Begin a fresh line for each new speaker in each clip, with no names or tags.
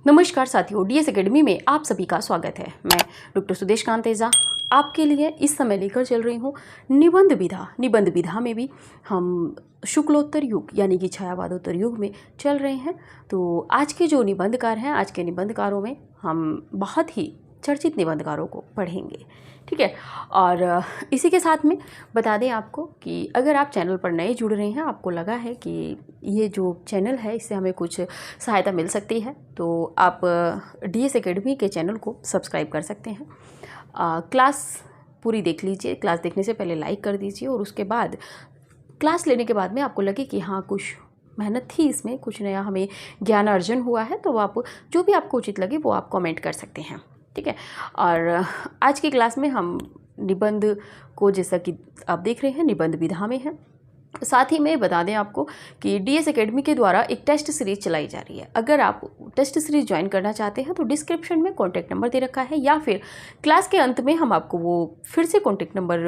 नमस्कार साथियों, DS academy में आप सभी का स्वागत है। मैं डॉक्टर सुदेश कांत तेजा आपके लिए इस समय लेकर चल रही हूँ निबंध विधा। निबंध विधा में भी हम शुक्लोत्तर युग यानी कि छायावादोत्तर युग में चल रहे हैं। तो आज के जो निबंधकार हैं, आज के निबंधकारों में हम बहुत ही चर्चित निबंधकारों को पढ़ेंगे, ठीक है। और इसी के साथ में बता दें आपको कि अगर आप चैनल पर नए जुड़ रहे हैं, आपको लगा है कि ये जो चैनल है इससे हमें कुछ सहायता मिल सकती है, तो आप डीएस एकेडमी के चैनल को सब्सक्राइब कर सकते हैं। क्लास पूरी देख लीजिए। क्लास देखने से पहले लाइक कर दीजिए और उसके बाद क्लास लेने के बाद में आपको लगे कि हाँ कुछ मेहनत थी इसमें, कुछ नया हमें ज्ञान अर्जन हुआ है, तो आप जो भी आपको उचित लगे वो आप कमेंट कर सकते हैं, ठीक है। और आज की क्लास में हम निबंध को, जैसा कि आप देख रहे हैं, निबंध विधा में है। साथ ही में बता दें आपको कि डीएस एकेडमी के द्वारा एक टेस्ट सीरीज चलाई जा रही है। अगर आप टेस्ट सीरीज ज्वाइन करना चाहते हैं तो डिस्क्रिप्शन में कॉन्टैक्ट नंबर दे रखा है, या फिर क्लास के अंत में हम आपको वो फिर से कॉन्टैक्ट नंबर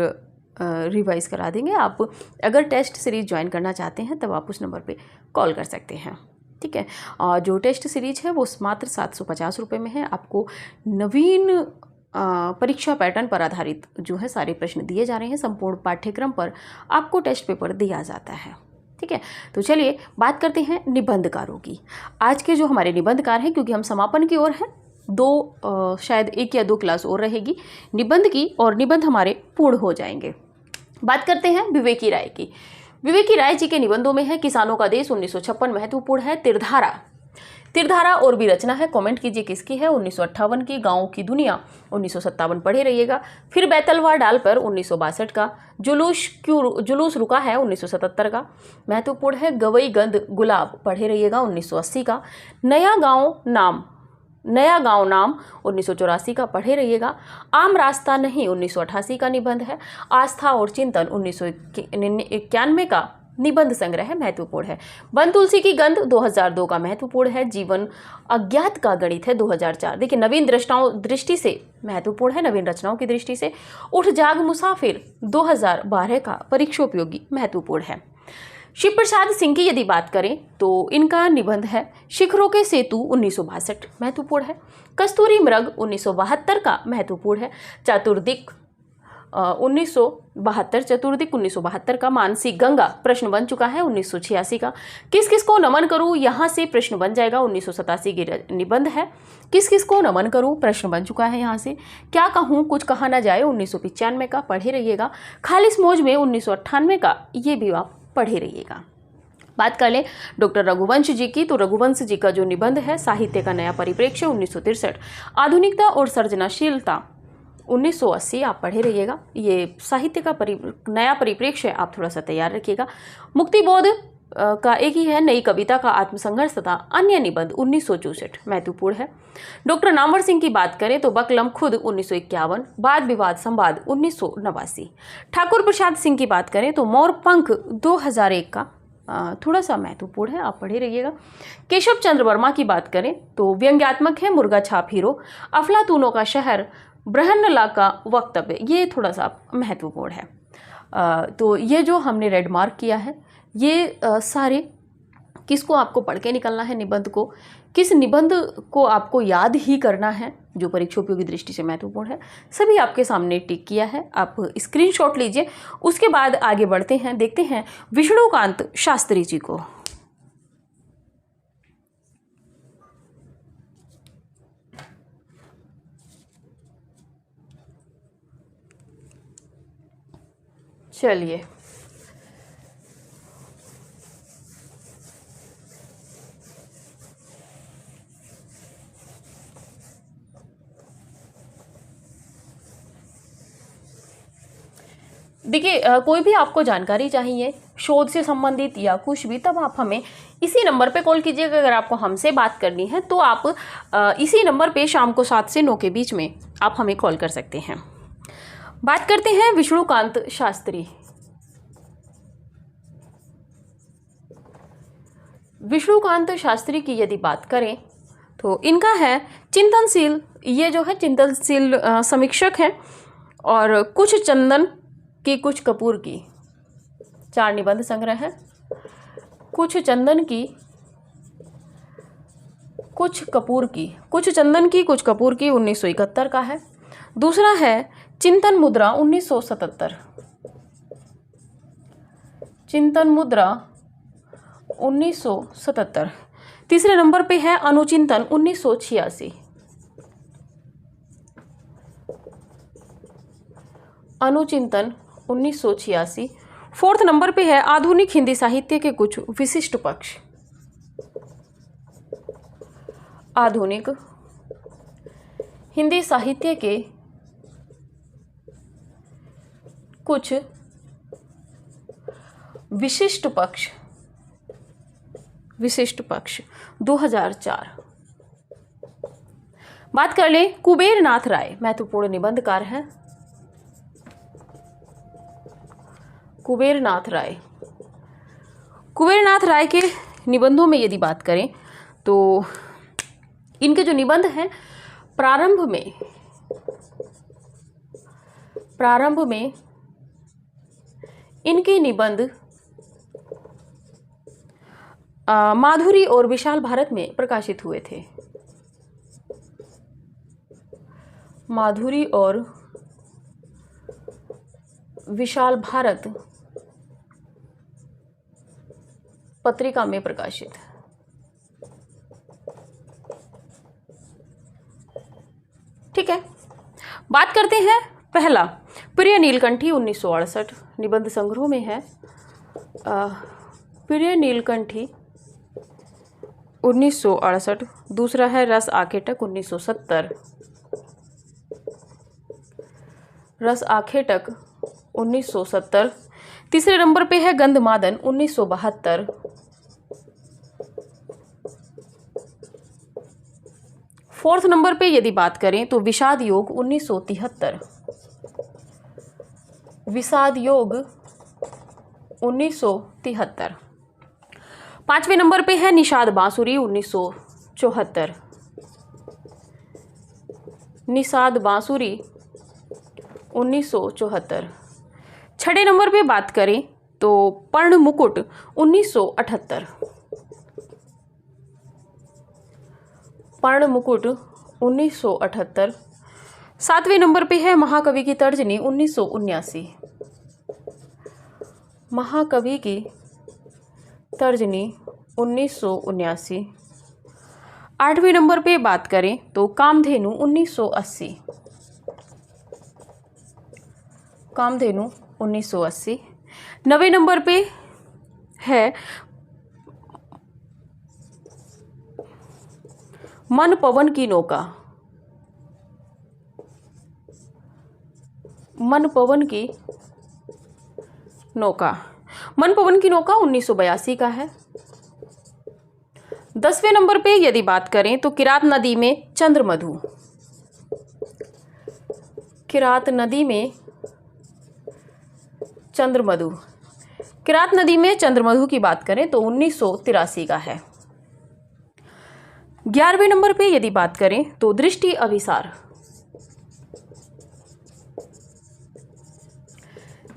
रिवाइज़ करा देंगे। आप अगर टेस्ट सीरीज ज्वाइन करना चाहते हैं तब आप उस नंबर पे कॉल कर सकते हैं, ठीक है। और जो टेस्ट सीरीज है वो मात्र 750 रुपये में है। आपको नवीन परीक्षा पैटर्न पर आधारित जो है सारे प्रश्न दिए जा रहे हैं। संपूर्ण पाठ्यक्रम पर आपको टेस्ट पेपर दिया जाता है, ठीक है। तो चलिए बात करते हैं निबंधकारों की। आज के जो हमारे निबंधकार हैं, क्योंकि हम समापन की ओर हैं, शायद 1 या 2 क्लास और रहेगी निबंध की और निबंध हमारे पूर्ण हो जाएंगे। बात करते हैं विवेकी राय की। विवेकी राय जी के निबंधों में है किसानों का देश 1956 महत्वपूर्ण है, तिरधारा और भी रचना है, कमेंट कीजिए किसकी है, 1958 की, गाँव की दुनिया 1957 पढ़े रहिएगा, फिर बैतलवार डाल पर 1962 का, जुलूस रुका है 1977 का, महत्वपूर्ण है, गवई गंध गुलाब पढ़े रहिएगा 1980 का, नया गांव नाम 1984 का पढ़े रहिएगा, आम रास्ता नहीं 1988 का निबंध है, आस्था और चिंतन 1991 का निबंध संग्रह महत्वपूर्ण है, बन तुलसी की गंध 2002 का महत्वपूर्ण है, जीवन अज्ञात का गणित है 2004। देखिए नवीन दृष्टि से महत्वपूर्ण है, नवीन रचनाओं की दृष्टि से, उठ जाग मुसाफिर 2012 का परीक्षोपयोगी महत्वपूर्ण है। शिव प्रसाद सिंह की यदि बात करें तो इनका निबंध है शिखरों के सेतु 1962 महत्वपूर्ण है, कस्तूरी मृग 1972 का महत्वपूर्ण है, चतुर्दिक 1972 का, मानसी गंगा प्रश्न बन चुका है 1986 का, किस किस को नमन करूं यहाँ से प्रश्न बन जाएगा 1987 की निबंध है, किस किस को नमन करूं प्रश्न बन चुका है यहाँ से, क्या कहूँ कुछ कहा ना जाए 1995 का पढ़े रहिएगा, खालिस मौज में 1998 का, ये भी आप पढ़े रहिएगा। बात कर लें डॉक्टर रघुवंश जी की, तो रघुवंश जी का जो निबंध है साहित्य का नया परिप्रेक्ष्य 1963, आधुनिकता और सृजनशीलता 1980 आप पढ़े रहिएगा। ये साहित्य का नया परिप्रेक्ष्य आप थोड़ा सा तैयार रखिएगा। मुक्तिबोध का एक ही है, नई कविता का आत्मसंघर्ष तथा अन्य निबंध 1964 महत्वपूर्ण है। डॉक्टर नामवर सिंह की बात करें तो बकलम खुद 1951, वाद विवाद संवाद 1989। ठाकुर प्रसाद सिंह की बात करें तो मोर पंख 2001 का थोड़ा सा महत्वपूर्ण है, आप पढ़े रहिएगा। केशव चंद्र वर्मा की बात करें तो व्यंग्यात्मक है, मुर्गा छाप हीरो, अफलातूनों का शहर, ब्रहन्नला का वक्तव्य, ये थोड़ा सा महत्वपूर्ण है। तो ये जो हमने रेड मार्क किया है ये सारे किसको आपको पढ़ के निकलना है, निबंध को, किस निबंध को आपको याद ही करना है जो परीक्षोपयोगी दृष्टि से महत्वपूर्ण है, सभी आपके सामने टिक किया है। आप स्क्रीनशॉट लीजिए, उसके बाद आगे बढ़ते हैं, देखते हैं विष्णुकांत शास्त्री जी को। चलिए देखिए, कोई भी आपको जानकारी चाहिए शोध से संबंधित या कुछ भी, तब आप हमें इसी नंबर पे कॉल कीजिएगा। अगर आपको हमसे बात करनी है तो आप इसी नंबर पे शाम को 7 से 9 के बीच में आप हमें कॉल कर सकते हैं। बात करते हैं विष्णुकांत शास्त्री। विष्णुकांत शास्त्री की यदि बात करें तो इनका है चिंतनशील, ये जो है चिंतनशील समीक्षक है, और कुछ चंदन की कुछ कपूर की, 4 निबंध संग्रह है। कुछ चंदन की कुछ कपूर की, कुछ चंदन की कुछ कपूर की 1971 का है। दूसरा है चिंतन मुद्रा 1977, चिंतन मुद्रा 1977। तीसरे नंबर पे है अनुचिंतन 1986, अनुचिंतन 1986। फोर्थ नंबर पे है आधुनिक हिंदी साहित्य के कुछ विशिष्ट पक्ष, आधुनिक हिंदी साहित्य के कुछ विशिष्ट पक्ष, विशिष्ट पक्ष 2004। बात कर ले कुबेर नाथ राय, महत्वपूर्ण निबंधकार हैं कुबेर नाथ राय। कुबेर नाथ राय के निबंधों में यदि बात करें तो इनके जो निबंध हैं प्रारंभ में इनके निबंध माधुरी और विशाल भारत में प्रकाशित हुए थे, माधुरी और विशाल भारत पत्रिका में प्रकाशित। ठीक है, बात करते हैं पहला प्रिय नीलकंठी 1968 निबंध संग्रह में है। प्रिय नीलकंठी 1968। दूसरा है रस आखेटक 1970, रस आखेटक 1970। तीसरे नंबर पे है गंधमादन 1972। फोर्थ नंबर पे यदि बात करें तो विषाद योग 1973, विषाद योग 1973। पांचवें नंबर पे है निषाद बांसुरी 1974, निषाद बांसुरी 1974। छठे नंबर पे बात करें तो पर्ण मुकुट 1978, पर्ण मुकुट 1978। सातवें नंबर पे है महाकवि की तर्जनी 1979, महाकवि की तर्जनी 1979। आठवें नंबर पे बात करें तो कामधेनु 1980, कामधेनु 1980। नवे नंबर पे है मन पवन की नौका, मन पवन की नौका, मन पवन की नौका 1982 का है। 10वें नंबर पे यदि बात करें तो किरात नदी में चंद्रमधु, किरात नदी में चंद्रमधु, किरात नदी में चंद्रमधु की बात करें तो 1983 का है। 11वें नंबर पे यदि बात करें तो दृष्टि अभिसार,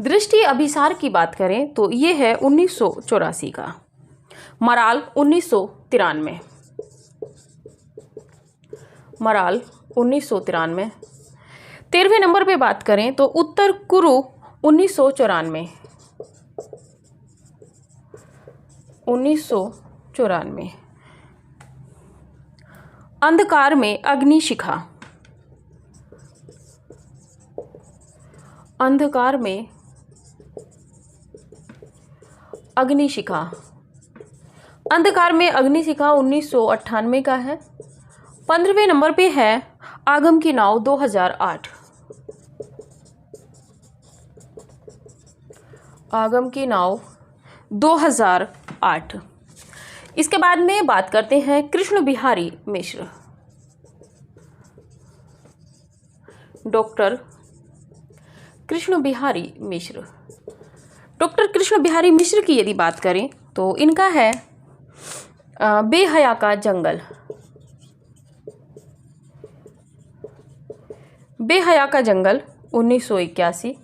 दृष्टि अभिसार की बात करें तो ये है 1984 का। Moral 1993, moral 1993। 13वें नंबर पे बात करें तो उत्तर कुरु 1994, 1994। अंधकार में अग्निशिखा, अंधकार में अग्निशिखा, अंधकार में अग्निशिखा 1998 का है। 15वें नंबर पे है आगम की नाव 2008, आगम की नाव 2008। इसके बाद में बात करते हैं कृष्ण बिहारी मिश्र, डॉक्टर कृष्ण बिहारी मिश्र। डॉक्टर कृष्ण बिहारी मिश्र की यदि बात करें तो इनका है बेहया का जंगल, बेहया का जंगल 1981।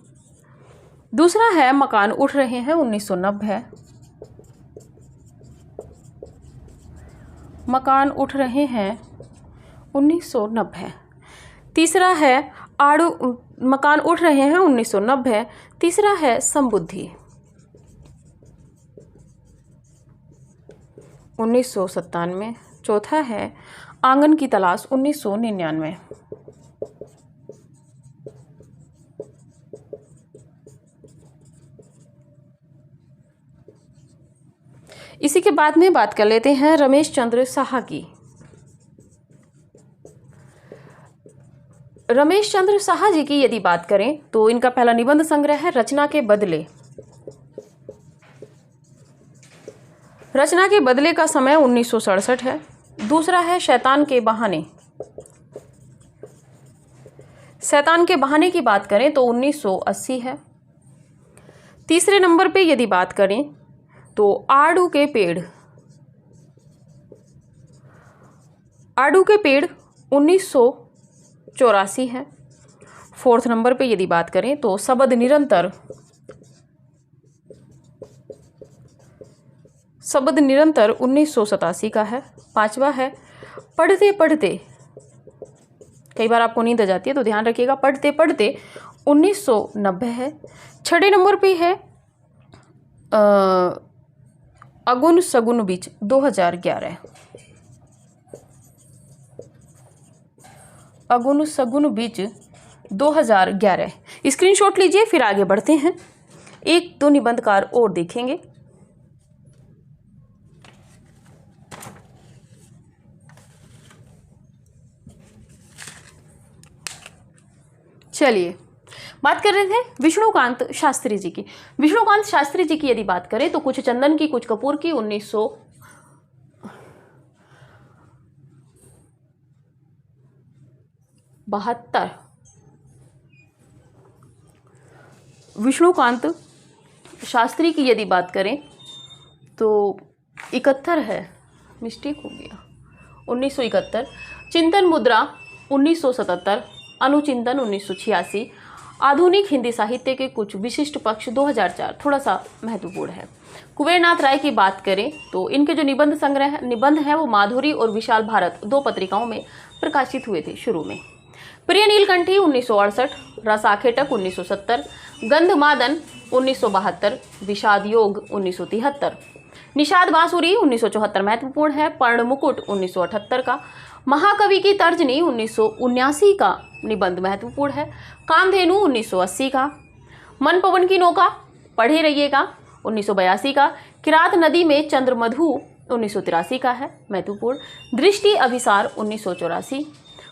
दूसरा है मकान उठ रहे हैं 1990, मकान उठ रहे हैं 1990। तीसरा है आड़ू, मकान उठ रहे हैं 1990। तीसरा है समबुद्धि 1997। चौथा है आंगन की तलाश 1999। इसी के बाद में बात कर लेते हैं रमेश चंद्र साहा की। रमेश चंद्र साहा जी की यदि बात करें तो इनका पहला निबंध संग्रह है रचना के बदले। रचना के बदले का समय 1967 है। दूसरा है शैतान के बहाने। शैतान के बहाने की बात करें तो 1980 है। तीसरे नंबर पे यदि बात करें तो आड़ू के पेड़। आड़ू के पेड़ 1984 है। फोर्थ नंबर पे यदि बात करें तो शब्द निरंतर। शब्द निरंतर 1987 का है। पांचवा है पढ़ते पढ़ते। कई बार आपको नींद आ जाती है तो ध्यान रखिएगा, पढ़ते पढ़ते 1990 है। छठे नंबर पे है अगुन सगुन बीच 2011। अगुन सगुन बीच 2011। स्क्रीनशॉट लीजिए, फिर आगे बढ़ते हैं। एक दो निबंधकार और देखेंगे। चलिए, बात कर रहे थे विष्णुकांत शास्त्री जी की। विष्णुकांत शास्त्री जी की यदि बात करें तो कुछ चंदन की कुछ कपूर की 1972। विष्णुकांत शास्त्री की यदि बात करें तो 71 है, मिस्टेक हो गया, 1971। चिंतन मुद्रा 1977। अनुचिंतन 1986। आधुनिक हिंदी साहित्य के कुछ विशिष्ट पक्ष 2004, थोड़ा सा महत्वपूर्ण है। कुबेरनाथ राय की बात करें तो इनके जो निबंध हैं वो माधुरी और विशाल भारत 2 पत्रिकाओं में प्रकाशित हुए थे शुरू में। प्रिय नीलकंठी 1968। रसाखेटक 1970। गंधमादन 1972। विषाद योग 1973। निषाद बांसुरी 1974 महत्वपूर्ण है। पर्ण मुकुट 1978 का। महाकवि की तर्जनी 1979 का निबंध महत्वपूर्ण है। कामधेनु 1980 का। मन पवन की नौका पढ़े रहिएगा 1982 का। किरात नदी में चंद्रमधु 1983 का है, महत्वपूर्ण। दृष्टि अभिसार 1984।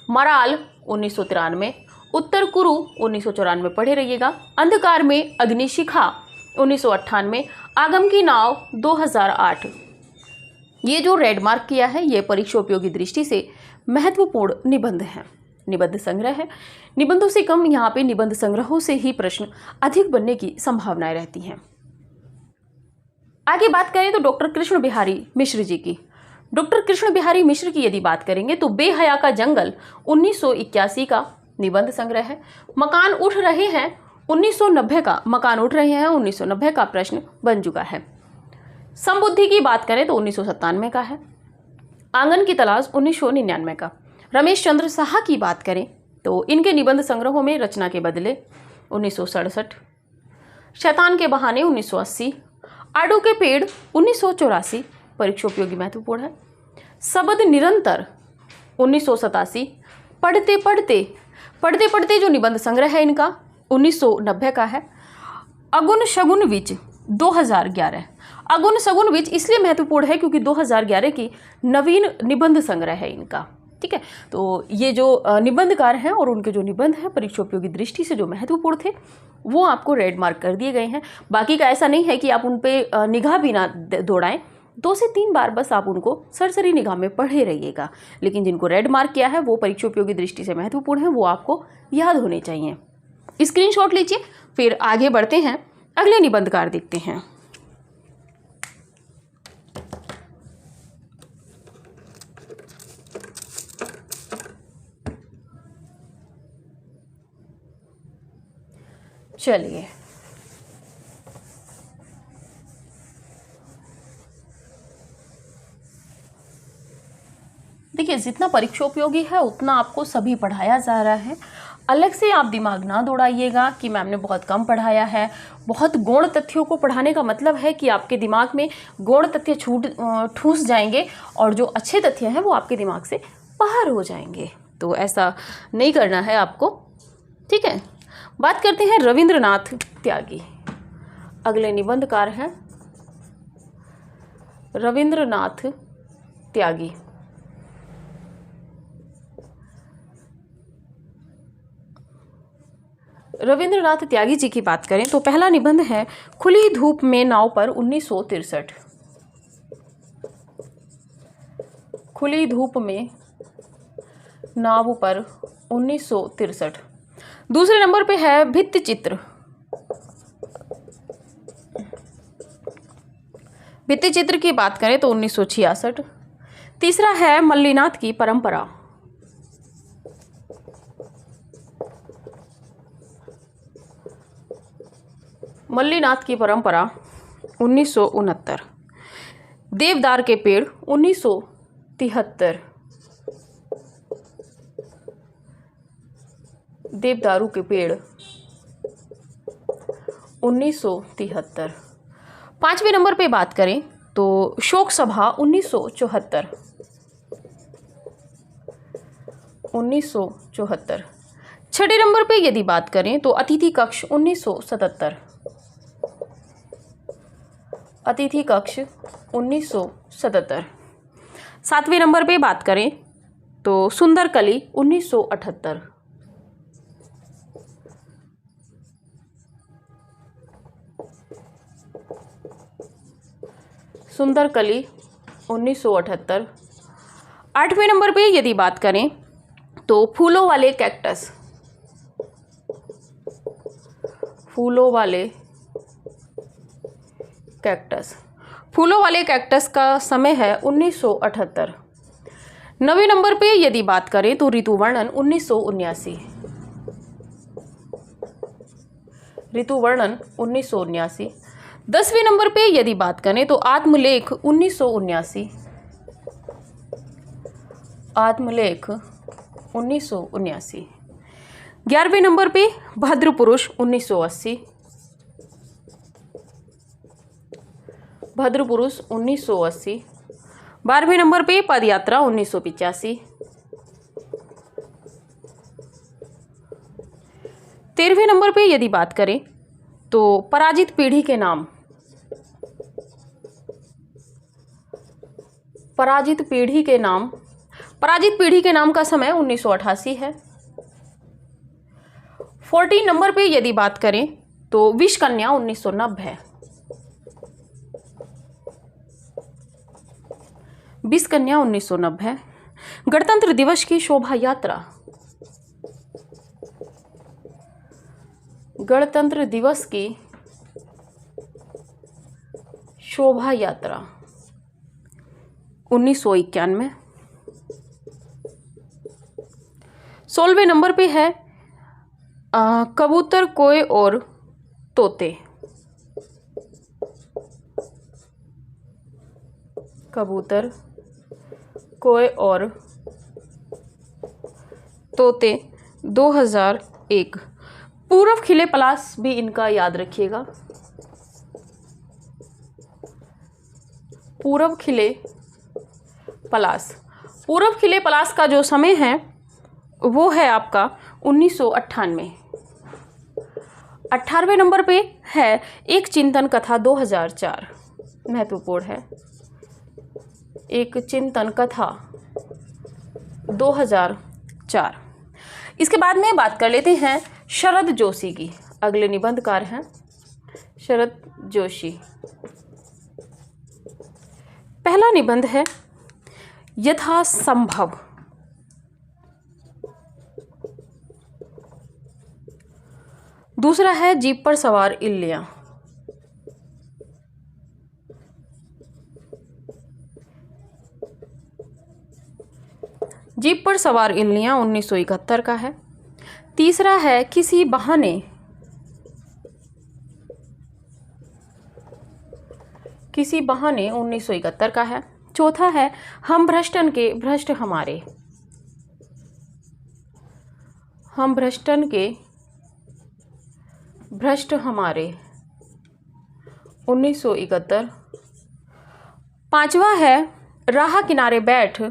मराल 1993। उत्तर कुरु 1994 पढ़े रहिएगा। अंधकार में अग्निशिखा 1998। आगम की नाव 2008। ये जो रेड मार्क किया है ये परीक्षा उपयोगी दृष्टि से महत्वपूर्ण निबंध है, निबंध संग्रह है। निबंधों से कम यहाँ पे निबंध संग्रहों से ही प्रश्न अधिक बनने की संभावनाएं रहती हैं। आगे बात करें तो डॉक्टर कृष्ण बिहारी मिश्र जी की। डॉक्टर कृष्ण बिहारी मिश्र की यदि बात करेंगे तो बेहया का जंगल 1981 का निबंध संग्रह है। मकान उठ रहे हैं 1990 का। मकान उठ रहे हैं 1990 का प्रश्न बन चुका है। समबुद्धि की बात करें तो 1997 का है। आंगन की तलाश 1999 का। रमेश चंद्र साहा की बात करें तो इनके निबंध संग्रहों में रचना के बदले 1967। शैतान के बहाने 1980। आड़ू के पेड़ 1984 परीक्षा उपयोगी महत्वपूर्ण है। शब्द निरंतर 1987। पढ़ते पढ़ते जो निबंध संग्रह है इनका 1990 का है। अगुन शगुन विच 2011। अगुन सगुन विच इसलिए महत्वपूर्ण है क्योंकि 2011 की नवीन निबंध संग्रह है इनका, ठीक है। तो ये जो निबंधकार हैं और उनके जो निबंध हैं परीक्षा उपयोगी दृष्टि से जो महत्वपूर्ण थे वो आपको रेड मार्क कर दिए गए हैं। बाकी का ऐसा नहीं है कि आप उन पे निगाह भी ना दौड़ाएं, 2 से 3 बार बस आप उनको सरसरी निगाह में पढ़े रहिएगा। लेकिन जिनको रेड मार्क किया है वो परीक्षा उपयोगी दृष्टि से महत्वपूर्ण है, वो आपको याद होने चाहिए। स्क्रीनशॉट लीजिए, फिर आगे बढ़ते हैं, अगले निबंधकार देखते हैं। चलिए, देखिए जितना परीक्षा उपयोगी है उतना आपको सभी पढ़ाया जा रहा है। अलग से आप दिमाग ना दौड़ाइएगा कि मैम ने बहुत कम पढ़ाया है। बहुत गौण तथ्यों को पढ़ाने का मतलब है कि आपके दिमाग में गौण तथ्य ठूस जाएंगे और जो अच्छे तथ्य हैं वो आपके दिमाग से बाहर हो जाएंगे। तो ऐसा नहीं करना है आपको, ठीक है। बात करते हैं रविंद्रनाथ त्यागी। अगले निबंधकार हैं रविंद्रनाथ त्यागी। रविंद्रनाथ त्यागी जी की बात करें तो पहला निबंध है खुली धूप में नाव पर 1963। खुली धूप में नाव पर 1963। दूसरे नंबर पे है भित्ति चित्र। भित्ति चित्र की बात करें तो 1966। तीसरा है मल्लीनाथ की परंपरा। मल्लीनाथ की परंपरा 1969। देवदार के पेड़ 1973। देवदारू के पेड़ 1973। पांचवें नंबर पे बात करें तो शोक सभा 1974। 1974। छठे नंबर पे यदि बात करें तो अतिथि कक्ष 1977। अतिथि कक्ष 1977। सातवें नंबर पे बात करें तो सुंदर कली 1978। सुंदर कली 1978। आठवें नंबर पे यदि बात करें तो फूलों वाले कैक्टस। फूलों वाले कैक्टस। फूलों वाले कैक्टस का समय है 1978। नवे नंबर पे यदि बात करें तो ऋतु वर्णन 1979। ऋतु वर्णन 1979। 10वें नंबर पे यदि बात करें तो आत्मलेख 1979। आत्मलेख 1979। 11वें नंबर पे भद्र पुरुष 1980। भद्र पुरुष 1980। 12वें नंबर पे पदयात्रा 1985। 13वें नंबर पे यदि बात करें तो पराजित पीढ़ी के नाम। पराजित पीढ़ी के नाम। पराजित पीढ़ी के नाम का समय 1988 है। 14 नंबर पे यदि बात करें तो विष कन्या 1990। विष कन्या 1990। गणतंत्र दिवस की शोभा यात्रा। गणतंत्र दिवस की शोभा यात्रा 1991। 16वें नंबर पे है कबूतर कोय और तोते। कबूतर कोय और तोते 2001। पूरब खिले पलाश भी इनका याद रखिएगा। पूरब खिले पलाश। पूरब खिले पलाश का जो समय है वो है आपका 1998। 18वें नंबर पे है एक चिंतन कथा 2004। महत्वपूर्ण है। एक चिंतन कथा 2004। इसके बाद में बात कर लेते हैं शरद जोशी की। अगले निबंधकार हैं शरद जोशी। पहला निबंध है यथासंभव। दूसरा है जीप पर सवार इल्लियां। जीप पर सवार इल्लियां 1971 का है। तीसरा है किसी बहाने। किसी बहाने 1971 का है। चौथा है हम भ्रष्टन के भ्रष्ट हमारे, हम भ्रष्टन के भ्रष्ट हमारे 1971। पांचवा है राह किनारे बैठ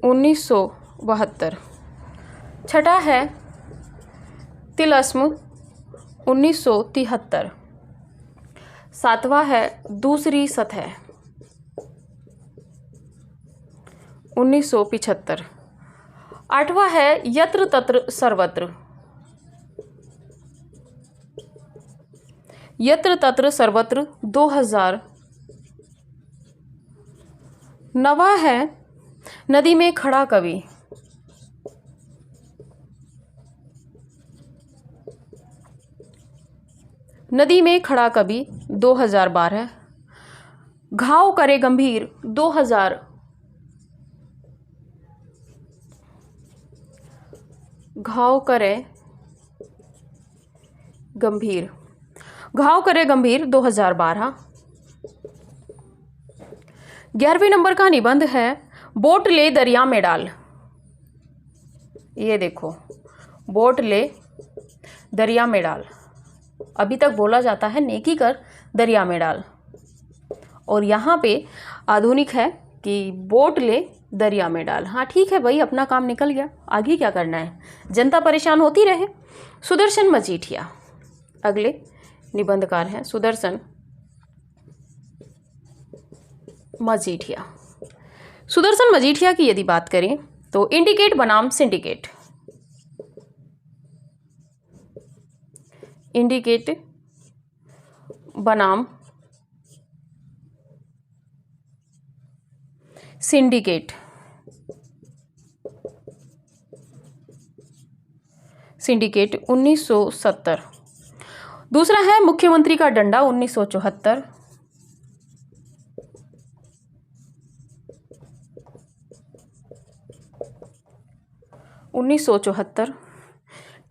1972। छठा है तिलस्म 1973। सातवां है दूसरी सतह 1975। आठवां है यत्र तत्र सर्वत्र, यत्र तत्र सर्वत्र 2000। नवा है नदी में खड़ा कवि, नदी में खड़ा कवि 2012। घाव करे गंभीर 2000, घाव करे गंभीर, घाव करे गंभीर 2012। 11वें नंबर का निबंध है बोट ले दरिया में डाल। ये देखो, बोट ले दरिया में डाल, अभी तक बोला जाता है नेकी कर दरिया में डाल, और यहाँ पे आधुनिक है कि बोट ले दरिया में डाल। हाँ ठीक है भाई, अपना काम निकल गया, आगे क्या करना है, जनता परेशान होती रहे। सुदर्शन मजीठिया अगले निबंधकार हैं, सुदर्शन मजीठिया। सुदर्शन मजीठिया की यदि बात करें तो इंडिकेट बनाम सिंडिकेट, इंडिकेट बनाम सिंडिकेट, सिंडिकेट 1970। दूसरा है मुख्यमंत्री का डंडा 1974।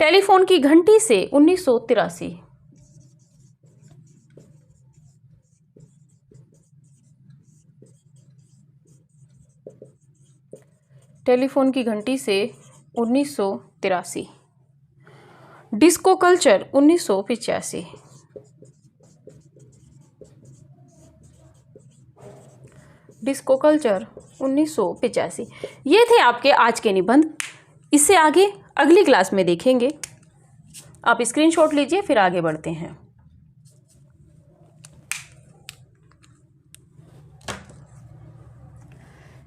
टेलीफोन की घंटी से 1983। टेलीफोन की घंटी से 1983। Disco culture 1985। Disco culture 1985। ये थे आपके आज के निबंध। इससे आगे अगली क्लास में देखेंगे। आप स्क्रीनशॉट लीजिए, फिर आगे बढ़ते हैं।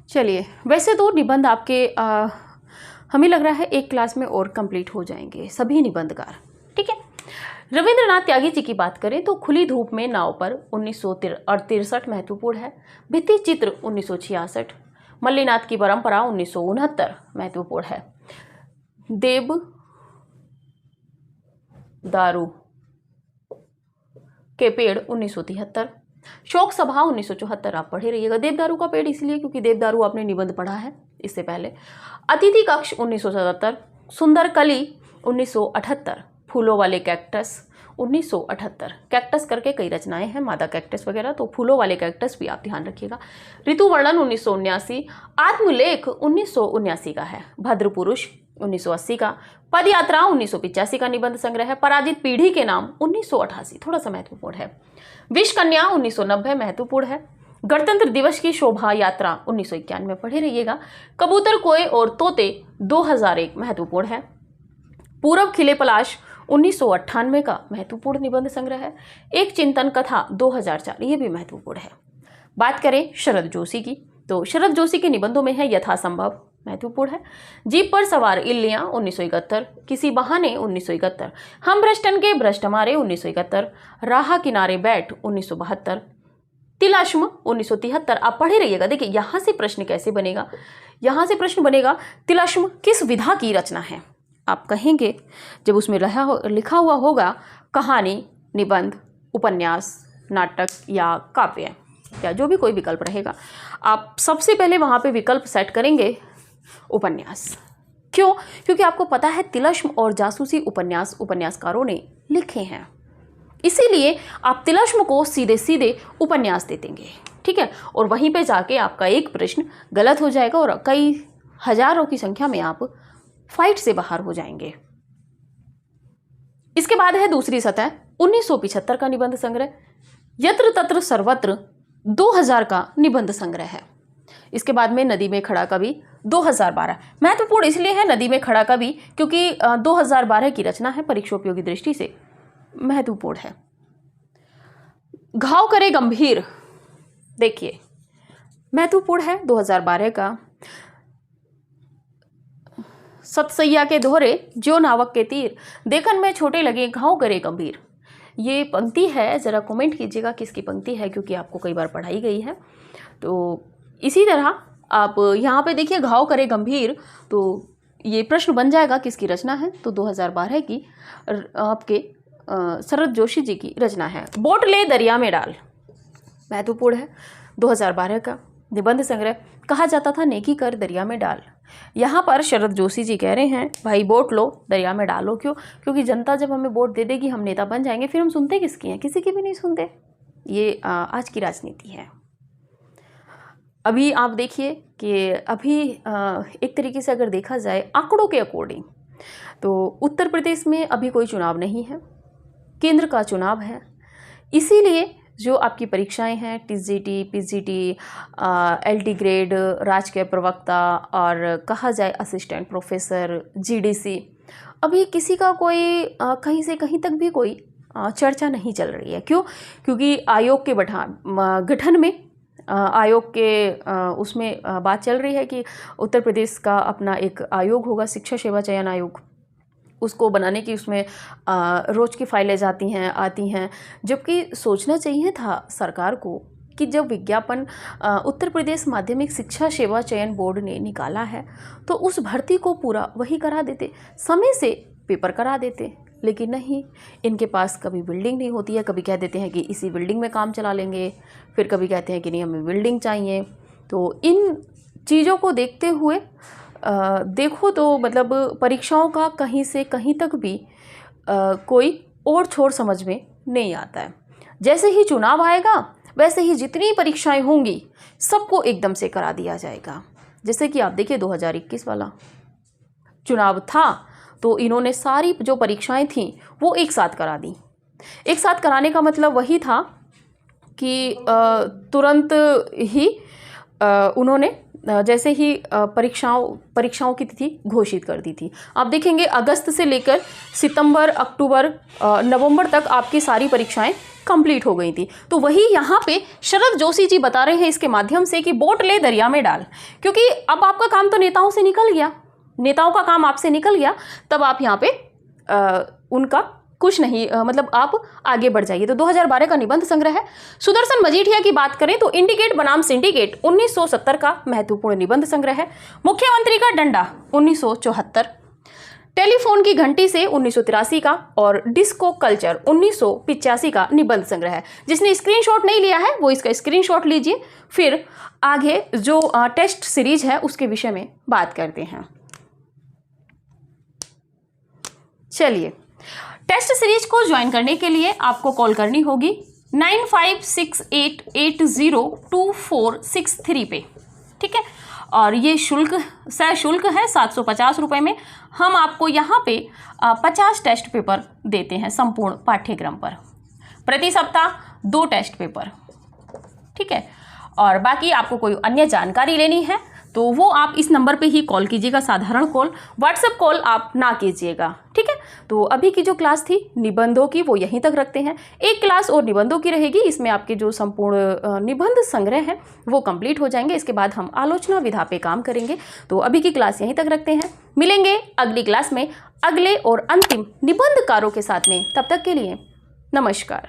चलिए, वैसे तो निबंध आपके हमें लग रहा है एक क्लास में और कंप्लीट हो जाएंगे सभी निबंधकार, ठीक है। रविंद्रनाथ त्यागी जी की बात करें तो खुली धूप में नाव पर 1963 महत्वपूर्ण है। भित्ति चित्र 1966। मल्लीनाथ की परंपरा 1969 महत्वपूर्ण है। देवदारू के पेड़ 1973। शोक सभा 1974 आप पढ़े रहिएगा। देवदारू का पेड़ इसलिए क्योंकि देवदारू आपने निबंध पढ़ा है इससे पहले। अतिथि कक्ष 1977। सुंदर कली 1978। फूलों वाले कैक्टस 1978। कैक्टस करके कई रचनाएं हैं, मादा कैक्टस वगैरह, तो फूलों वाले कैक्टस भी आप ध्यान रखिएगा। ऋतु वर्णन 1979। आत्मलेख 1979 का है। भद्र पुरुष 1980 का। पदयात्रा 1985 का निबंध संग्रह है। पराजित पीढ़ी के नाम 1988 थोड़ा सा महत्वपूर्ण है। विष कन्या 1990 महत्वपूर्ण है। गणतंत्र दिवस की शोभा यात्रा 1991 पढ़े रहिएगा। कबूतर कोए और तोते 2001 महत्वपूर्ण है। पूरब खिले पलाश 1998 का महत्वपूर्ण निबंध संग्रह है। एक चिंतन कथा 2004 ये भी महत्वपूर्ण है। बात करें शरद जोशी की तो शरद जोशी के निबंधों में है यथासंभव महत्वपूर्ण है। जीप पर सवार इल्लियां 1971। किसी बहाने 1971। हम भ्रष्टन के भ्रष्ट हमारे 1971। राह किनारे बैठ 1972। तिलाश्म 1973 आप पढ़े रहिएगा। देखिए यहाँ से प्रश्न कैसे बनेगा, यहाँ से प्रश्न बनेगा तिलाश्म किस विधा की रचना है। आप कहेंगे जब उसमें लिखा हुआ होगा कहानी, निबंध, उपन्यास, नाटक या काव्य या जो भी कोई विकल्प रहेगा, आप सबसे पहले वहाँ पे विकल्प सेट करेंगे उपन्यास। क्यों? क्योंकि आपको पता है तिलस्म और जासूसी उपन्यास उपन्यासकारों ने लिखे हैं। इसीलिए आप तिलस्म को सीधे सीधे उपन्यास दे देंगे, ठीक है। और वहीं पे जाके आपका एक प्रश्न गलत हो जाएगा और कई हजारों की संख्या में आप फाइट से बाहर हो जाएंगे। इसके बाद है दूसरी सतह 1975 का निबंध संग्रह, यत्र तत्र सर्वत्र 2000 का निबंध संग्रह है। इसके बाद में नदी में खड़ा कवि 2012, महत्वपूर्ण इसलिए है नदी में खड़ा कवि क्योंकि 2012 की रचना है, परीक्षोपयोगी दृष्टि से महत्वपूर्ण है। घाव करे गंभीर, देखिए महत्वपूर्ण है 2012 का। सतसैया के दोहरे जो नावक के तीर, देखन में छोटे लगे घाव करे गंभीर। ये पंक्ति है, ज़रा कमेंट कीजिएगा किसकी पंक्ति है, क्योंकि आपको कई बार पढ़ाई गई है। तो इसी तरह आप यहाँ पे देखिए घाव करे गंभीर, तो ये प्रश्न बन जाएगा किसकी रचना है, तो 2012 की आपके शरद जोशी जी की रचना है। बोट ले दरिया में डाल, महत्वपूर्ण है 2012 का निबंध संग्रह। कहा जाता था नेकी कर दरिया में डाल, यहाँ पर शरद जोशी जी कह रहे हैं भाई बोट लो दरिया में डालो। क्यों? क्योंकि जनता जब हमें वोट दे देगी, हम नेता बन जाएंगे, फिर हम सुनते किसकी हैं? किसी की भी नहीं सुनते। ये आज की राजनीति है। अभी आप देखिए कि अभी एक तरीके से अगर देखा जाए आंकड़ों के अकॉर्डिंग, तो उत्तर प्रदेश में अभी कोई चुनाव नहीं है, केंद्र का चुनाव है। इसीलिए जो आपकी परीक्षाएं हैं टीजीटी, पीजीटी, एलटी ग्रेड, राजकीय प्रवक्ता और कहा जाए असिस्टेंट प्रोफेसर, जीडीसी, अभी किसी का कोई कहीं से कहीं तक भी कोई चर्चा नहीं चल रही है। क्यों? क्योंकि आयोग के गठन में आयोग के उसमें बात चल रही है कि उत्तर प्रदेश का अपना एक आयोग होगा, शिक्षा सेवा चयन आयोग, उसको बनाने की उसमें रोज़ की फाइलें आती हैं। जबकि सोचना चाहिए था सरकार को कि जब विज्ञापन उत्तर प्रदेश माध्यमिक शिक्षा सेवा चयन बोर्ड ने निकाला है तो उस भर्ती को पूरा वही करा देते, समय से पेपर करा देते। लेकिन नहीं, इनके पास कभी बिल्डिंग नहीं होती है, कभी कह देते हैं कि इसी बिल्डिंग में काम चला लेंगे, फिर कभी कहते हैं कि नहीं हमें बिल्डिंग चाहिए। तो इन चीज़ों को देखते हुए देखो तो मतलब परीक्षाओं का कहीं से कहीं तक भी कोई और छोर समझ में नहीं आता है। जैसे ही चुनाव आएगा वैसे ही जितनी परीक्षाएं होंगी सबको एकदम से करा दिया जाएगा। जैसे कि आप देखिए 2021 वाला चुनाव था तो इन्होंने सारी जो परीक्षाएं थीं वो एक साथ करा दी। एक साथ कराने का मतलब वही था कि तुरंत ही उन्होंने जैसे ही परीक्षाओं की तिथि घोषित कर दी थी। आप देखेंगे अगस्त से लेकर सितंबर, अक्टूबर, नवंबर तक आपकी सारी परीक्षाएं कंप्लीट हो गई थी। तो वही यहाँ पे शरद जोशी जी बता रहे हैं इसके माध्यम से कि बोट ले दरिया में डाल, क्योंकि अब आपका काम तो नेताओं से निकल गया, नेताओं का काम आपसे निकल गया, तब आप यहाँ पे उनका कुछ नहीं मतलब आप आगे बढ़ जाइए। तो 2012 का निबंध संग्रह है। सुदर्शन मजीठिया की बात करें तो इंडिकेट बनाम सिंडिकेट 1970 का महत्वपूर्ण निबंध संग्रह है। मुख्यमंत्री का डंडा 1974, टेलीफोन की घंटी से 1983 का और डिस्को कल्चर 1985 का निबंध संग्रह है। जिसने स्क्रीनशॉट नहीं लिया है वो इसका स्क्रीनशॉट लीजिए, फिर आगे जो टेस्ट सीरीज है उसके विषय में बात करते हैं। चलिए, टेस्ट सीरीज को ज्वाइन करने के लिए आपको कॉल करनी होगी 9568802463 पे, ठीक है। और ये शुल्क है 750 रुपये में। हम आपको यहाँ पे 50 टेस्ट पेपर देते हैं संपूर्ण पाठ्यक्रम पर, प्रति सप्ताह 2 टेस्ट पेपर, ठीक है। और बाकी आपको कोई अन्य जानकारी लेनी है तो वो आप इस नंबर पे ही कॉल कीजिएगा, साधारण कॉल, व्हाट्सएप कॉल आप ना कीजिएगा, ठीक है। तो अभी की जो क्लास थी निबंधों की वो यहीं तक रखते हैं। एक क्लास और निबंधों की रहेगी, इसमें आपके जो संपूर्ण निबंध संग्रह है वो कंप्लीट हो जाएंगे। इसके बाद हम आलोचना विधा पे काम करेंगे। तो अभी की क्लास यहीं तक रखते हैं, मिलेंगे अगली क्लास में अगले और अंतिम निबंधकारों के साथ में। तब तक के लिए नमस्कार।